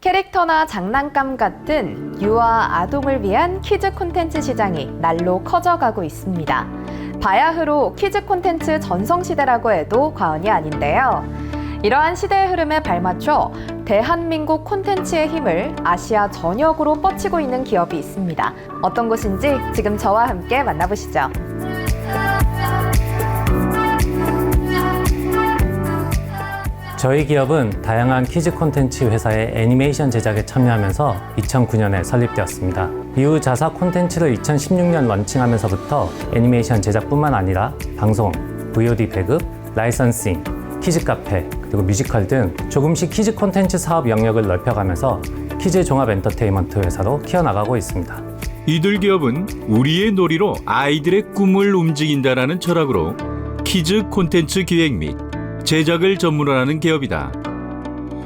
캐릭터나 장난감 같은 유아 아동을 위한 키즈 콘텐츠 시장이 날로 커져가고 있습니다. 바야흐로 키즈 콘텐츠 전성시대라고 해도 과언이 아닌데요. 이러한 시대의 흐름에 발맞춰 대한민국 콘텐츠의 힘을 아시아 전역으로 뻗치고 있는 기업이 있습니다. 어떤 곳인지 지금 저와 함께 만나보시죠. 저희 기업은 다양한 키즈 콘텐츠 회사의 애니메이션 제작에 참여하면서 2009년에 설립되었습니다. 이후 자사 콘텐츠를 2016년 런칭하면서부터 애니메이션 제작뿐만 아니라 방송, VOD 배급, 라이선싱, 키즈 카페, 그리고 뮤지컬 등 조금씩 키즈 콘텐츠 사업 영역을 넓혀가면서 키즈 종합 엔터테인먼트 회사로 키워나가고 있습니다. 이들 기업은 우리의 놀이로 아이들의 꿈을 움직인다라는 철학으로 키즈 콘텐츠 기획 및 제작을 전문으로 하는 기업이다.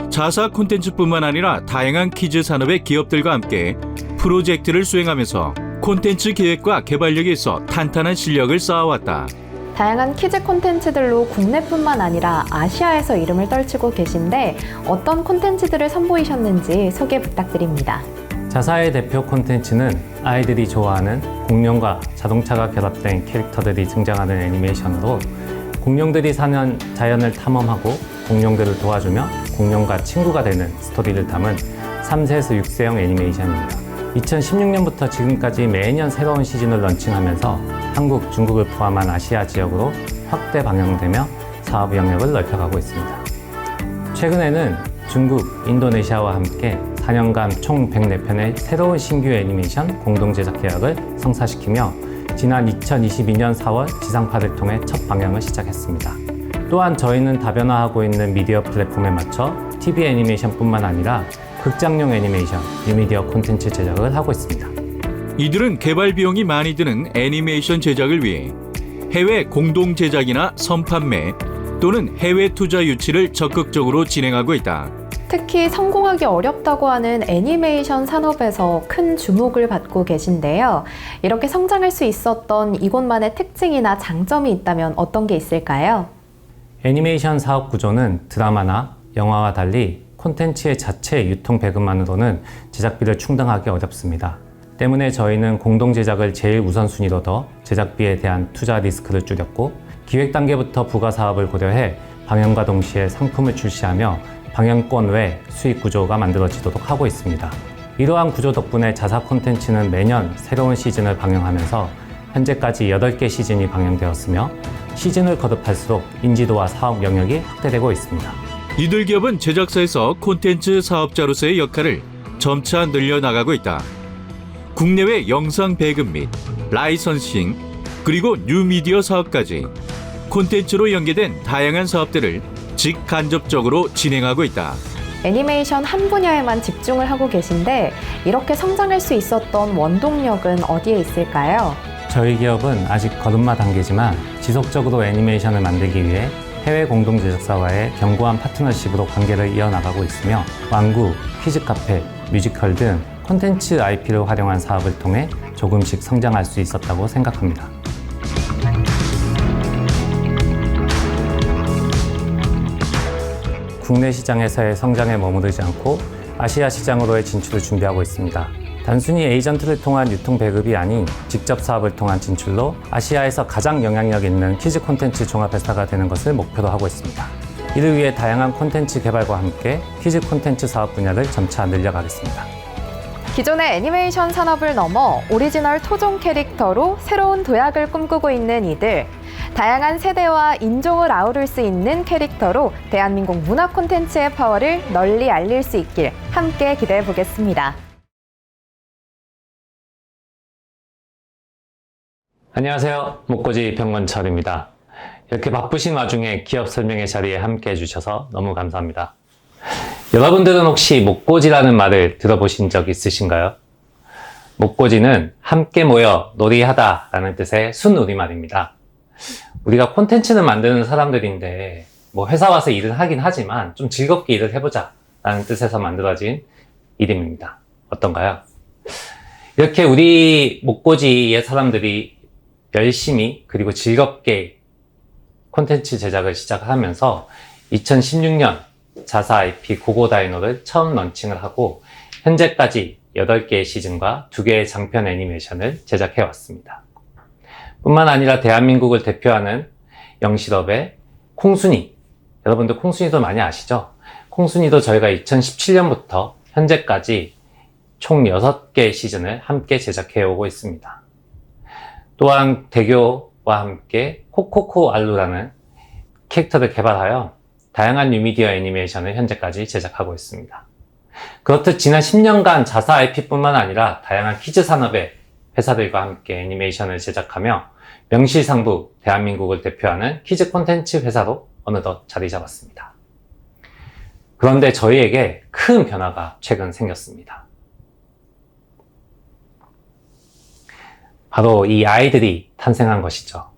자사 콘텐츠뿐만 아니라 다양한 키즈 산업의 기업들과 함께 프로젝트를 수행하면서 콘텐츠 기획과 개발력에 있어 탄탄한 실력을 쌓아왔다. 다양한 키즈 콘텐츠들로 국내뿐만 아니라 아시아에서 이름을 떨치고 계신데 어떤 콘텐츠들을 선보이셨는지 소개 부탁드립니다. 자사의 대표 콘텐츠는 아이들이 좋아하는 공룡과 자동차가 결합된 캐릭터들이 등장하는 애니메이션으로 공룡들이 사는 자연을 탐험하고 공룡들을 도와주며 공룡과 친구가 되는 스토리를 담은 3세에서 6세형 애니메이션입니다. 2016년부터 지금까지 매년 새로운 시즌을 런칭하면서 한국, 중국을 포함한 아시아 지역으로 확대 방영되며 사업 영역을 넓혀가고 있습니다. 최근에는 중국, 인도네시아와 함께 4년간 총 104편의 새로운 신규 애니메이션 공동 제작 계약을 성사시키며 지난 2022년 4월 지상파를 통해 첫 방영을 시작했습니다. 또한 저희는 다변화하고 있는 미디어 플랫폼에 맞춰 TV 애니메이션뿐만 아니라 극장용 애니메이션, 뉴미디어 콘텐츠 제작을 하고 있습니다. 이들은 개발 비용이 많이 드는 애니메이션 제작을 위해 해외 공동 제작이나 선판매 또는 해외 투자 유치를 적극적으로 진행하고 있다. 특히 성공하기 어렵다고 하는 애니메이션 산업에서 큰 주목을 받고 계신데요. 이렇게 성장할 수 있었던 이곳만의 특징이나 장점이 있다면 어떤 게 있을까요? 애니메이션 사업 구조는 드라마나 영화와 달리 콘텐츠의 자체 유통 배급만으로는 제작비를 충당하기 어렵습니다. 때문에 저희는 공동 제작을 제일 우선순위로 둬 제작비에 대한 투자 리스크를 줄였고 기획 단계부터 부가 사업을 고려해 방영과 동시에 상품을 출시하며 방영권 외 수익 구조가 만들어지도록 하고 있습니다. 이러한 구조 덕분에 자사 콘텐츠는 매년 새로운 시즌을 방영하면서 현재까지 8개 시즌이 방영되었으며 시즌을 거듭할수록 인지도와 사업 영역이 확대되고 있습니다. 이들 기업은 제작사에서 콘텐츠 사업자로서의 역할을 점차 늘려나가고 있다. 국내외 영상 배급 및 라이선싱 그리고 뉴미디어 사업까지 콘텐츠로 연계된 다양한 사업들을 직간접적으로 진행하고 있다. 애니메이션 한 분야에만 집중을 하고 계신데 이렇게 성장할 수 있었던 원동력은 어디에 있을까요? 저희 기업은 아직 걸음마 단계지만 지속적으로 애니메이션을 만들기 위해 해외 공동 제작사와의 견고한 파트너십으로 관계를 이어나가고 있으며 완구, 키즈 카페, 뮤지컬 등 콘텐츠 IP를 활용한 사업을 통해 조금씩 성장할 수 있었다고 생각합니다. 국내 시장에서의 성장에 머무르지 않고 아시아 시장으로의 진출을 준비하고 있습니다. 단순히 에이전트를 통한 유통 배급이 아닌 직접 사업을 통한 진출로 아시아에서 가장 영향력 있는 키즈 콘텐츠 종합회사가 되는 것을 목표로 하고 있습니다. 이를 위해 다양한 콘텐츠 개발과 함께 키즈 콘텐츠 사업 분야를 점차 늘려가겠습니다. 기존의 애니메이션 산업을 넘어 오리지널 토종 캐릭터로 새로운 도약을 꿈꾸고 있는 이들. 다양한 세대와 인종을 아우를 수 있는 캐릭터로 대한민국 문화 콘텐츠의 파워를 널리 알릴 수 있길 함께 기대해 보겠습니다. 안녕하세요. 목고지 병건철입니다. 이렇게 바쁘신 와중에 기업 설명회 자리에 함께 해주셔서 너무 감사합니다. 여러분들은 혹시 목고지라는 말을 들어보신 적 있으신가요? 목고지는 함께 모여 놀이하다 라는 뜻의 순우리말입니다. 우리가 콘텐츠를 만드는 사람들인데 뭐 회사 와서 일을 하긴 하지만 좀 즐겁게 일을 해보자 라는 뜻에서 만들어진 이름입니다. 어떤가요? 이렇게 우리 목고지의 사람들이 열심히 그리고 즐겁게 콘텐츠 제작을 시작하면서 2016년 자사 IP 고고다이노를 처음 런칭을 하고 현재까지 8개의 시즌과 2개의 장편 애니메이션을 제작해 왔습니다. 뿐만 아니라 대한민국을 대표하는 영실업의 콩순이, 여러분들 콩순이도 많이 아시죠? 콩순이도 저희가 2017년부터 현재까지 총 6개의 시즌을 함께 제작해 오고 있습니다. 또한 대교와 함께 코코코 알루라는 캐릭터를 개발하여 다양한 뉴미디어 애니메이션을 현재까지 제작하고 있습니다. 그렇듯 지난 10년간 자사 IP뿐만 아니라 다양한 키즈 산업의 회사들과 함께 애니메이션을 제작하며 명실상부 대한민국을 대표하는 키즈 콘텐츠 회사로 어느덧 자리 잡았습니다. 그런데 저희에게 큰 변화가 최근 생겼습니다. 바로 이 아이들이 탄생한 것이죠.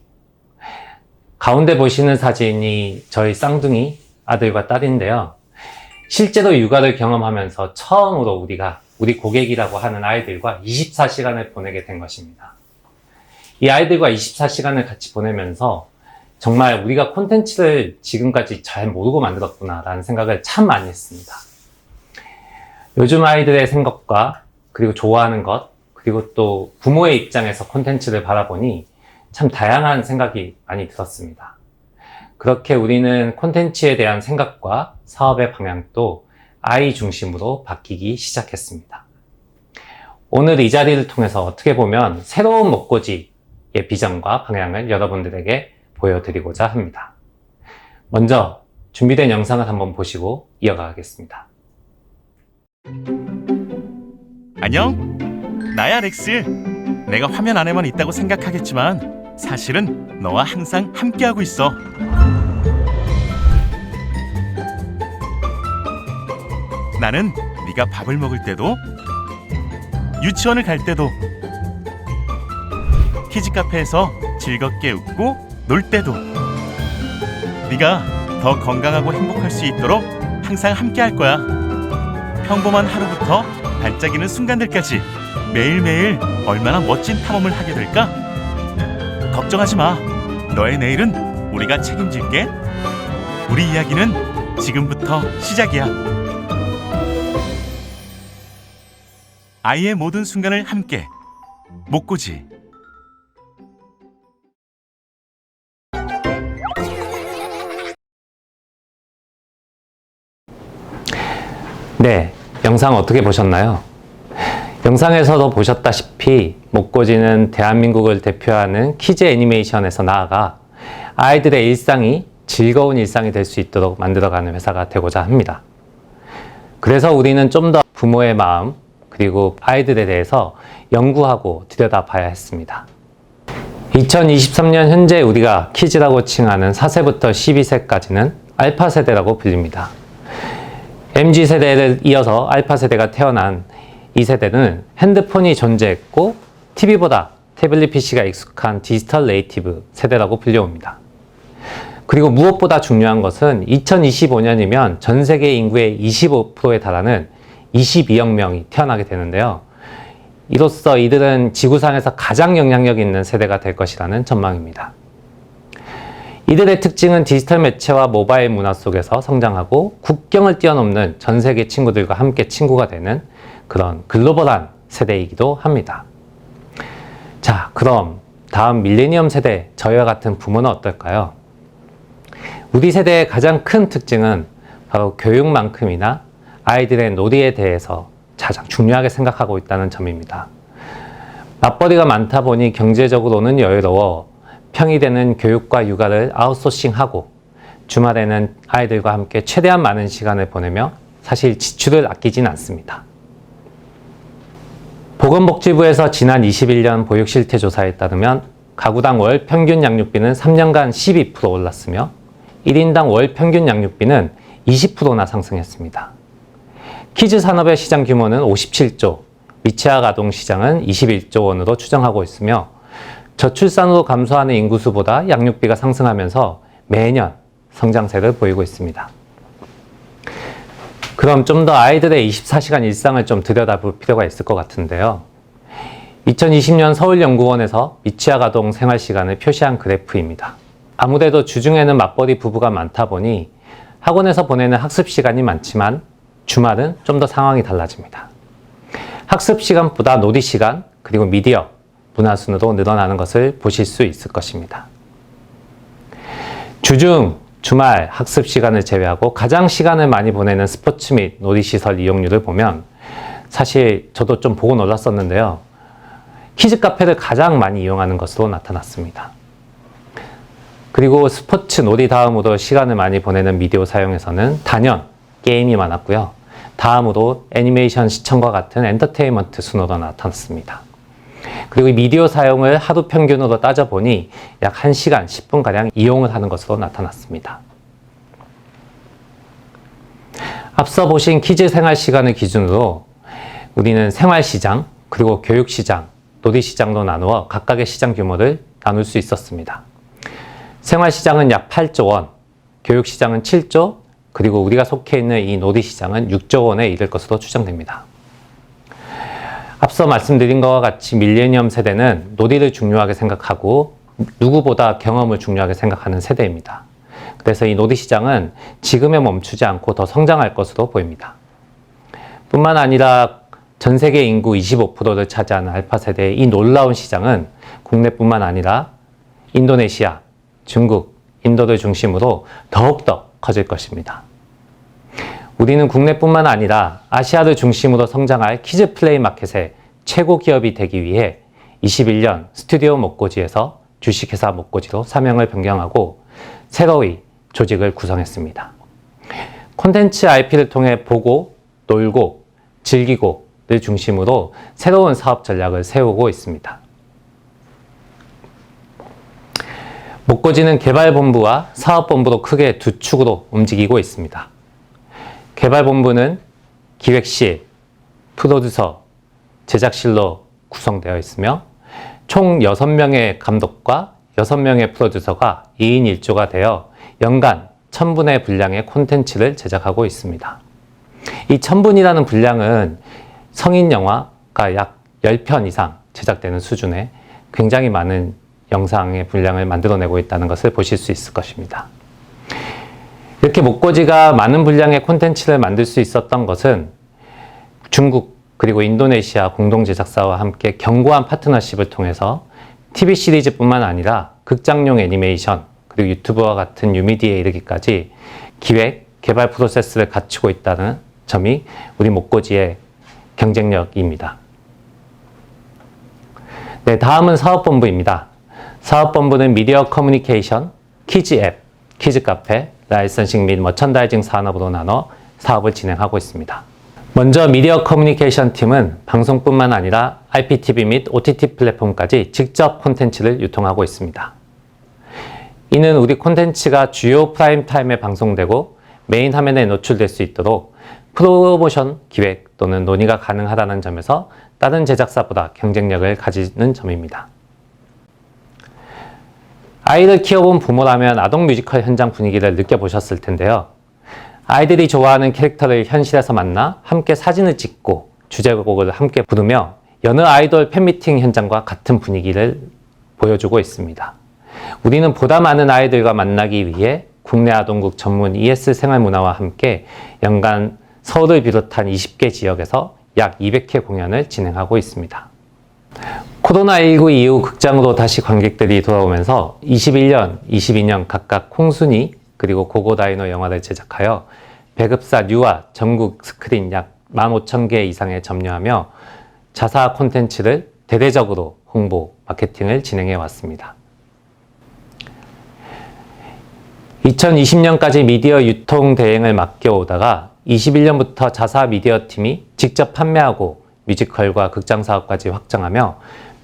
가운데 보시는 사진이 저희 쌍둥이 아들과 딸인데요. 실제로 육아를 경험하면서 처음으로 우리 고객이라고 하는 아이들과 24시간을 보내게 된 것입니다. 이 아이들과 24시간을 같이 보내면서 정말 우리가 콘텐츠를 지금까지 잘 모르고 만들었구나 라는 생각을 참 많이 했습니다. 요즘 아이들의 생각과 그리고 좋아하는 것, 그리고 또 부모의 입장에서 콘텐츠를 바라보니 참 다양한 생각이 많이 들었습니다. 그렇게 우리는 콘텐츠에 대한 생각과 사업의 방향도 아이 중심으로 바뀌기 시작했습니다. 오늘 이 자리를 통해서 어떻게 보면 새로운 먹고지의 비전과 방향을 여러분들에게 보여드리고자 합니다. 먼저 준비된 영상을 한번 보시고 이어가겠습니다. 안녕, 나야 렉스. 내가 화면 안에만 있다고 생각하겠지만 사실은 너와 항상 함께하고 있어. 나는 네가 밥을 먹을 때도, 유치원을 갈 때도, 키즈 카페에서 즐겁게 웃고 놀 때도 네가 더 건강하고 행복할 수 있도록 항상 함께할 거야. 평범한 하루부터 반짝이는 순간들까지 매일매일 얼마나 멋진 탐험을 하게 될까? 걱정하지 마. 너의 내일은 우리가 책임질게. 우리 이야기는 지금부터 시작이야. 아이의 모든 순간을 함께. 목고지. 네, 영상 어떻게 보셨나요? 영상에서도 보셨다시피 목고지는 대한민국을 대표하는 키즈 애니메이션에서 나아가 아이들의 일상이 즐거운 일상이 될 수 있도록 만들어가는 회사가 되고자 합니다. 그래서 우리는 좀 더 부모의 마음 그리고 아이들에 대해서 연구하고 들여다봐야 했습니다. 2023년 현재 우리가 키즈라고 칭하는 4세부터 12세까지는 알파 세대라고 불립니다. MZ세대를 이어서 알파 세대가 태어난 이 세대는 핸드폰이 존재했고 TV보다 태블릿 PC가 익숙한 디지털 네이티브 세대라고 불려옵니다. 그리고 무엇보다 중요한 것은 2025년이면 전 세계 인구의 25%에 달하는 22억 명이 태어나게 되는데요. 이로써 이들은 지구상에서 가장 영향력 있는 세대가 될 것이라는 전망입니다. 이들의 특징은 디지털 매체와 모바일 문화 속에서 성장하고 국경을 뛰어넘는 전 세계 친구들과 함께 친구가 되는 그런 글로벌한 세대이기도 합니다. 자, 그럼 다음 밀레니엄 세대 저희와 같은 부모는 어떨까요? 우리 세대의 가장 큰 특징은 바로 교육만큼이나 아이들의 놀이에 대해서 가장 중요하게 생각하고 있다는 점입니다. 맞벌이가 많다 보니 경제적으로는 여유로워 평일에는 교육과 육아를 아웃소싱하고 주말에는 아이들과 함께 최대한 많은 시간을 보내며 사실 지출을 아끼진 않습니다. 보건복지부에서 지난 21년 보육실태 조사에 따르면 가구당 월 평균 양육비는 3년간 12% 올랐으며 1인당 월 평균 양육비는 20%나 상승했습니다. 키즈 산업의 시장 규모는 57조, 미취학 아동 시장은 21조 원으로 추정하고 있으며 저출산으로 감소하는 인구수보다 양육비가 상승하면서 매년 성장세를 보이고 있습니다. 그럼 좀 더 아이들의 24시간 일상을 좀 들여다볼 필요가 있을 것 같은데요. 2020년 서울연구원에서 미취학 아동 생활시간을 표시한 그래프입니다. 아무래도 주중에는 맞벌이 부부가 많다 보니 학원에서 보내는 학습 시간이 많지만 주말은 좀 더 상황이 달라집니다. 학습 시간보다 놀이 시간 그리고 미디어, 문화순으로 늘어나는 것을 보실 수 있을 것입니다. 주중, 주말 학습 시간을 제외하고 가장 시간을 많이 보내는 스포츠 및 놀이시설 이용률을 보면 사실 저도 좀 보고 놀랐었는데요. 키즈 카페를 가장 많이 이용하는 것으로 나타났습니다. 그리고 스포츠, 놀이 다음으로 시간을 많이 보내는 미디어 사용에서는 단연 게임이 많았고요. 다음으로 애니메이션 시청과 같은 엔터테인먼트 순으로 나타났습니다. 그리고 미디어 사용을 하루 평균으로 따져보니 약 1시간 10분가량 이용을 하는 것으로 나타났습니다. 앞서 보신 키즈 생활 시간을 기준으로 우리는 생활시장, 그리고 교육시장, 놀이시장로 나누어 각각의 시장 규모를 나눌 수 있었습니다. 생활시장은 약 8조 원, 교육시장은 7조, 그리고 우리가 속해 있는 이 놀이시장은 6조 원에 이를 것으로 추정됩니다. 앞서 말씀드린 것과 같이 밀레니엄 세대는 놀이를 중요하게 생각하고 누구보다 경험을 중요하게 생각하는 세대입니다. 그래서 이 놀이시장은 지금에 멈추지 않고 더 성장할 것으로 보입니다. 뿐만 아니라 전 세계 인구 25%를 차지하는 알파 세대의 이 놀라운 시장은 국내뿐만 아니라 인도네시아, 중국, 인도를 중심으로 더욱더 커질 것입니다. 우리는 국내뿐만 아니라 아시아를 중심으로 성장할 키즈 플레이 마켓의 최고 기업이 되기 위해 21년 스튜디오 목고지에서 주식회사 목고지로 사명을 변경하고 새로이 조직을 구성했습니다. 콘텐츠 IP를 통해 보고, 놀고, 즐기고를 중심으로 새로운 사업 전략을 세우고 있습니다. 목고지는 개발본부와 사업본부로 크게 두 축으로 움직이고 있습니다. 개발본부는 기획실, 프로듀서, 제작실로 구성되어 있으며 총 6명의 감독과 6명의 프로듀서가 2인 1조가 되어 연간 1000분의 분량의 콘텐츠를 제작하고 있습니다. 이 1000분이라는 분량은 성인 영화가 약 10편 이상 제작되는 수준의 굉장히 많은 영상의 분량을 만들어내고 있다는 것을 보실 수 있을 것입니다. 이렇게 목고지가 많은 분량의 콘텐츠를 만들 수 있었던 것은 중국 그리고 인도네시아 공동 제작사와 함께 견고한 파트너십을 통해서 TV 시리즈뿐만 아니라 극장용 애니메이션 그리고 유튜브와 같은 뉴미디어에 이르기까지 기획, 개발 프로세스를 갖추고 있다는 점이 우리 목고지의 경쟁력입니다. 네, 다음은 사업본부입니다. 사업본부는 미디어 커뮤니케이션, 키즈 앱, 키즈 카페, 라이선싱 및 머천다이징 산업으로 나눠 사업을 진행하고 있습니다. 먼저 미디어 커뮤니케이션 팀은 방송뿐만 아니라 IPTV 및 OTT 플랫폼까지 직접 콘텐츠를 유통하고 있습니다. 이는 우리 콘텐츠가 주요 프라임 타임에 방송되고 메인 화면에 노출될 수 있도록 프로모션 기획 또는 논의가 가능하다는 점에서 다른 제작사보다 경쟁력을 가지는 점입니다. 아이를 키워본 부모라면 아동 뮤지컬 현장 분위기를 느껴보셨을 텐데요. 아이들이 좋아하는 캐릭터를 현실에서 만나 함께 사진을 찍고 주제곡을 함께 부르며 여느 아이돌 팬미팅 현장과 같은 분위기를 보여주고 있습니다. 우리는 보다 많은 아이들과 만나기 위해 국내 아동국 전문 ES 생활문화와 함께 연간 서울을 비롯한 20개 지역에서 약 200회 공연을 진행하고 있습니다. 코로나19 이후 극장으로 다시 관객들이 돌아오면서 21년, 22년 각각 홍순이 그리고 고고다이노 영화를 제작하여 배급사 뉴와 전국 스크린 약 15,000개 이상에 점유하며 자사 콘텐츠를 대대적으로 홍보, 마케팅을 진행해 왔습니다. 2020년까지 미디어 유통 대행을 맡겨오다가 21년부터 자사 미디어 팀이 직접 판매하고 뮤지컬과 극장 사업까지 확장하며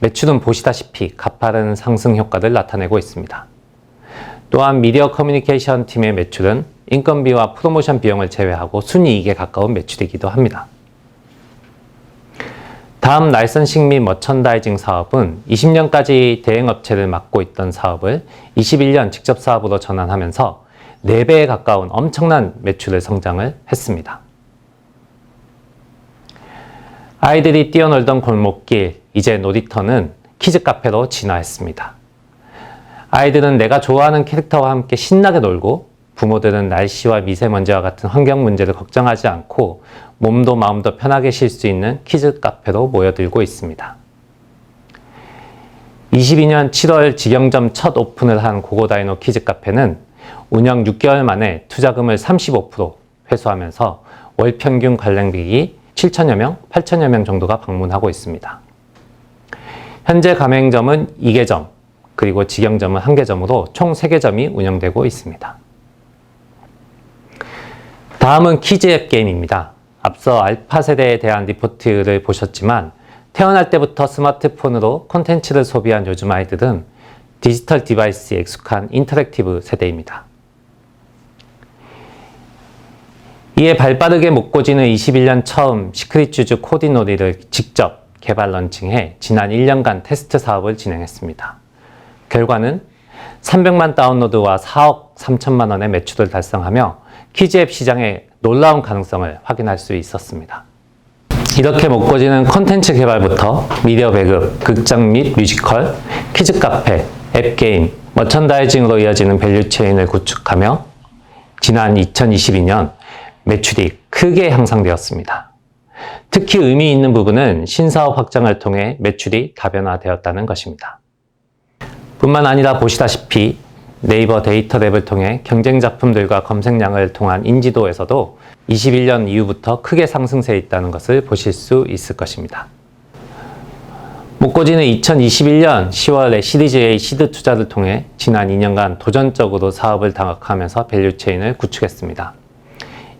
매출은 보시다시피 가파른 상승 효과를 나타내고 있습니다. 또한 미디어 커뮤니케이션 팀의 매출은 인건비와 프로모션 비용을 제외하고 순이익에 가까운 매출이기도 합니다. 다음 라이선싱 및 머천다이징 사업은 20년까지 대행업체를 맡고 있던 사업을 21년 직접 사업으로 전환하면서 4배에 가까운 엄청난 매출의 성장을 했습니다. 아이들이 뛰어놀던 골목길, 이제 놀이터는 키즈 카페로 진화했습니다. 아이들은 내가 좋아하는 캐릭터와 함께 신나게 놀고 부모들은 날씨와 미세먼지와 같은 환경 문제를 걱정하지 않고 몸도 마음도 편하게 쉴 수 있는 키즈 카페로 모여들고 있습니다. 22년 7월 직영점 첫 오픈을 한 고고다이노 키즈 카페는 운영 6개월 만에 투자금을 35% 회수하면서 월 평균 관람객이 7천여 명, 8천여 명 정도가 방문하고 있습니다. 현재 가맹점은 2개점, 그리고 직영점은 1개점으로 총 3개점이 운영되고 있습니다. 다음은 키즈 앱 게임입니다. 앞서 알파 세대에 대한 리포트를 보셨지만 태어날 때부터 스마트폰으로 콘텐츠를 소비한 요즘 아이들은 디지털 디바이스에 익숙한 인터랙티브 세대입니다. 이에 발빠르게 못 꽂이는 21년 처음 시크릿주즈 코디놀이를 직접 개발 런칭해 지난 1년간 테스트 사업을 진행했습니다. 결과는 300만 다운로드와 4억 3천만 원의 매출을 달성하며 키즈앱 시장의 놀라운 가능성을 확인할 수 있었습니다. 이렇게 못 꽂이는 콘텐츠 개발부터 미디어 배급, 극장 및 뮤지컬, 키즈 카페, 앱 게임, 머천다이징으로 이어지는 밸류 체인을 구축하며 지난 2022년 매출이 크게 향상되었습니다. 특히 의미 있는 부분은 신사업 확장을 통해 매출이 다변화되었다는 것입니다. 뿐만 아니라 보시다시피 네이버 데이터 랩을 통해 경쟁 작품들과 검색량을 통한 인지도에서도 21년 이후부터 크게 상승세에 있다는 것을 보실 수 있을 것입니다. 목고지는 2021년 10월에 시리즈 A 시드 투자를 통해 지난 2년간 도전적으로 사업을 장악하면서 밸류 체인을 구축했습니다.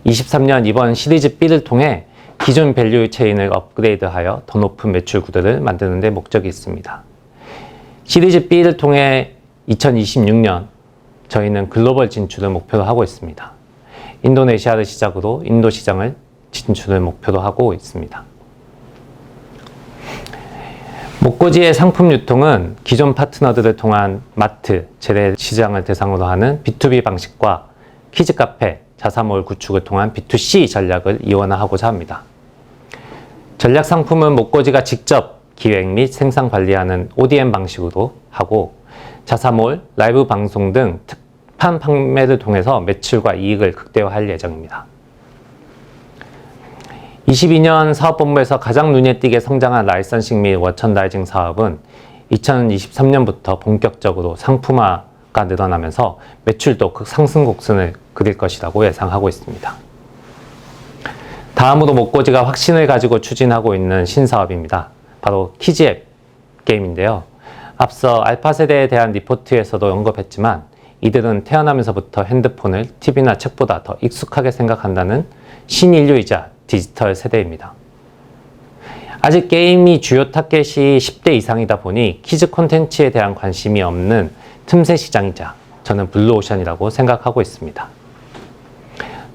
23년 이번 시리즈 B를 통해 기존 밸류 체인을 업그레이드하여 더 높은 매출 구도를 만드는 데 목적이 있습니다. 시리즈 B를 통해 2026년 저희는 글로벌 진출을 목표로 하고 있습니다. 인도네시아를 시작으로 인도 시장을 진출을 목표로 하고 있습니다. 목고지의 상품 유통은 기존 파트너들을 통한 마트, 재래 시장을 대상으로 하는 B2B 방식과 키즈 카페, 자사몰 구축을 통한 B2C 전략을 이원화하고자 합니다. 전략 상품은 목고지가 직접 기획 및 생산 관리하는 ODM 방식으로 하고 자사몰, 라이브 방송 등 특판 판매를 통해서 매출과 이익을 극대화할 예정입니다. 22년 사업본부에서 가장 눈에 띄게 성장한 라이선싱 및 머천다이징 사업은 2023년부터 본격적으로 상품화가 늘어나면서 매출도 극상승 곡선을 그릴 것이라고 예상하고 있습니다. 다음으로 목고지가 확신을 가지고 추진하고 있는 신사업입니다. 바로 키즈앱 게임인데요. 앞서 알파 세대에 대한 리포트에서도 언급했지만 이들은 태어나면서부터 핸드폰을 TV나 책보다 더 익숙하게 생각한다는 신인류이자 디지털 세대입니다. 아직 게임이 주요 타겟이 10대 이상이다 보니 키즈 콘텐츠에 대한 관심이 없는 틈새 시장이자 저는 블루오션이라고 생각하고 있습니다.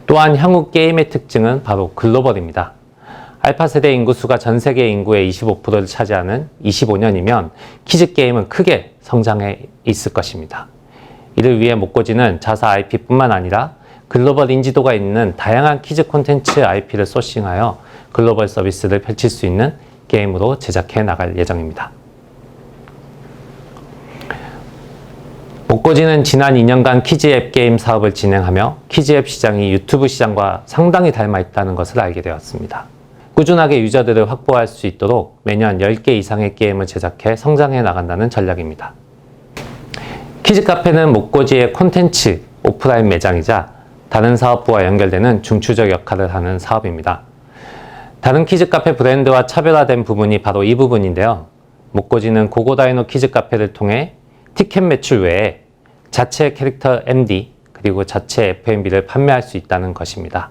또한 향후 게임의 특징은 바로 글로벌입니다. 알파 세대 인구수가 전 세계 인구의 25%를 차지하는 25년이면 키즈 게임은 크게 성장해 있을 것입니다. 이를 위해 목고지는 자사 IP뿐만 아니라 글로벌 인지도가 있는 다양한 키즈 콘텐츠 IP를 소싱하여 글로벌 서비스를 펼칠 수 있는 게임으로 제작해 나갈 예정입니다. 목고지는 지난 2년간 키즈 앱 게임 사업을 진행하며 키즈 앱 시장이 유튜브 시장과 상당히 닮아 있다는 것을 알게 되었습니다. 꾸준하게 유저들을 확보할 수 있도록 매년 10개 이상의 게임을 제작해 성장해 나간다는 전략입니다. 키즈 카페는 목고지의 콘텐츠 오프라인 매장이자 다른 사업부와 연결되는 중추적 역할을 하는 사업입니다. 다른 키즈 카페 브랜드와 차별화된 부분이 바로 이 부분인데요. 목고지는 고고다이노 키즈 카페를 통해 티켓 매출 외에 자체 캐릭터 MD 그리고 자체 F&B를 판매할 수 있다는 것입니다.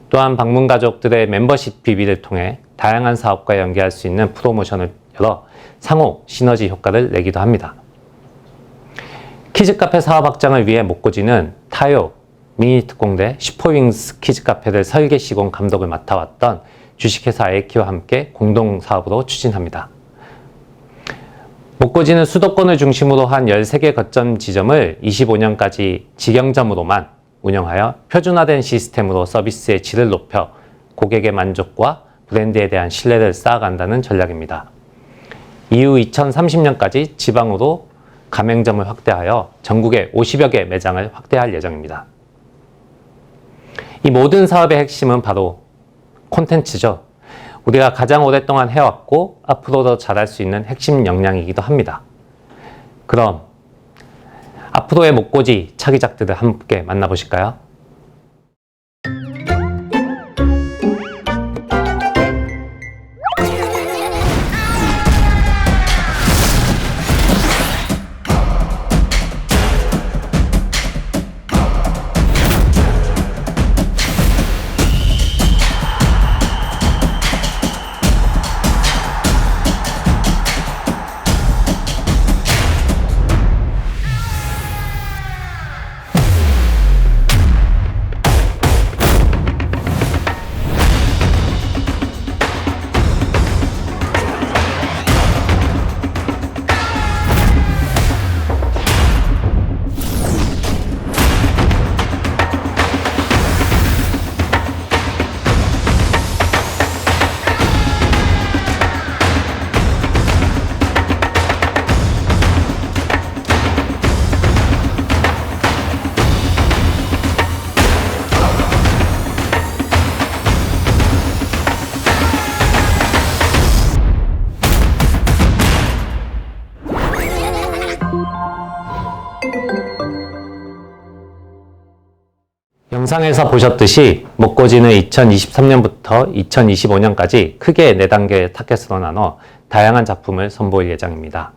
또한 방문 가족들의 멤버십 비비를 통해 다양한 사업과 연계할 수 있는 프로모션을 열어 상호 시너지 효과를 내기도 합니다. 키즈 카페 사업 확장을 위해 목고지는 타요, 미니특공대, 슈퍼윙스 키즈 카페를 설계 시공 감독을 맡아왔던 주식회사 에이키와 함께 공동 사업으로 추진합니다. 목고지는 수도권을 중심으로 한 13개 거점 지점을 25년까지 직영점으로만 운영하여 표준화된 시스템으로 서비스의 질을 높여 고객의 만족과 브랜드에 대한 신뢰를 쌓아간다는 전략입니다. 이후 2030년까지 지방으로 가맹점을 확대하여 전국에 50여 개 매장을 확대할 예정입니다. 이 모든 사업의 핵심은 바로 콘텐츠죠. 우리가 가장 오랫동안 해왔고 앞으로도 잘할 수 있는 핵심 역량이기도 합니다. 그럼 앞으로의 목고지 차기작들을 함께 만나보실까요? 영상에서 보셨듯이 목고지는 2023년부터 2025년까지 크게 4단계의 타겟으로 나눠 다양한 작품을 선보일 예정입니다.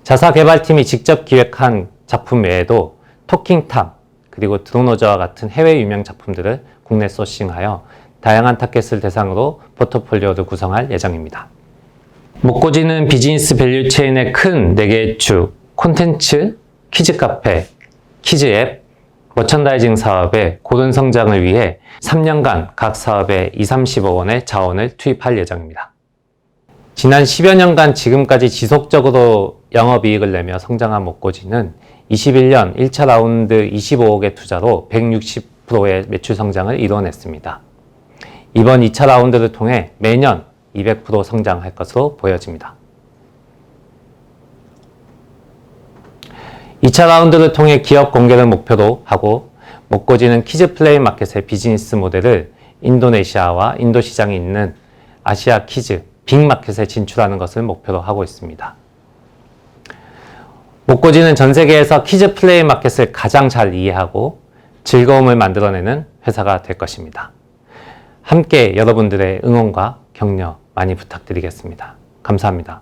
자사개발팀이 직접 기획한 작품 외에도 토킹탑, 그리고 드론워저와 같은 해외 유명 작품들을 국내 소싱하여 다양한 타겟을 대상으로 포트폴리오를 구성할 예정입니다. 목고지는 비즈니스 밸류 체인의 큰 4개의 축, 콘텐츠, 키즈 카페, 키즈 앱, 머천다이징 사업의 고른 성장을 위해 3년간 각 사업에 2~30억 원의 자원을 투입할 예정입니다. 지난 10여 년간 지금까지 지속적으로 영업이익을 내며 성장한 목고지는 21년 1차 라운드 25억의 투자로 160%의 매출 성장을 이뤄냈습니다. 이번 2차 라운드를 통해 매년 200% 성장할 것으로 보여집니다. 2차 라운드를 통해 기업 공개를 목표로 하고 목고지는 키즈 플레이 마켓의 비즈니스 모델을 인도네시아와 인도 시장이 있는 아시아 키즈 빅마켓에 진출하는 것을 목표로 하고 있습니다. 목고지는 전 세계에서 키즈 플레이 마켓을 가장 잘 이해하고 즐거움을 만들어내는 회사가 될 것입니다. 함께 여러분들의 응원과 격려 많이 부탁드리겠습니다. 감사합니다.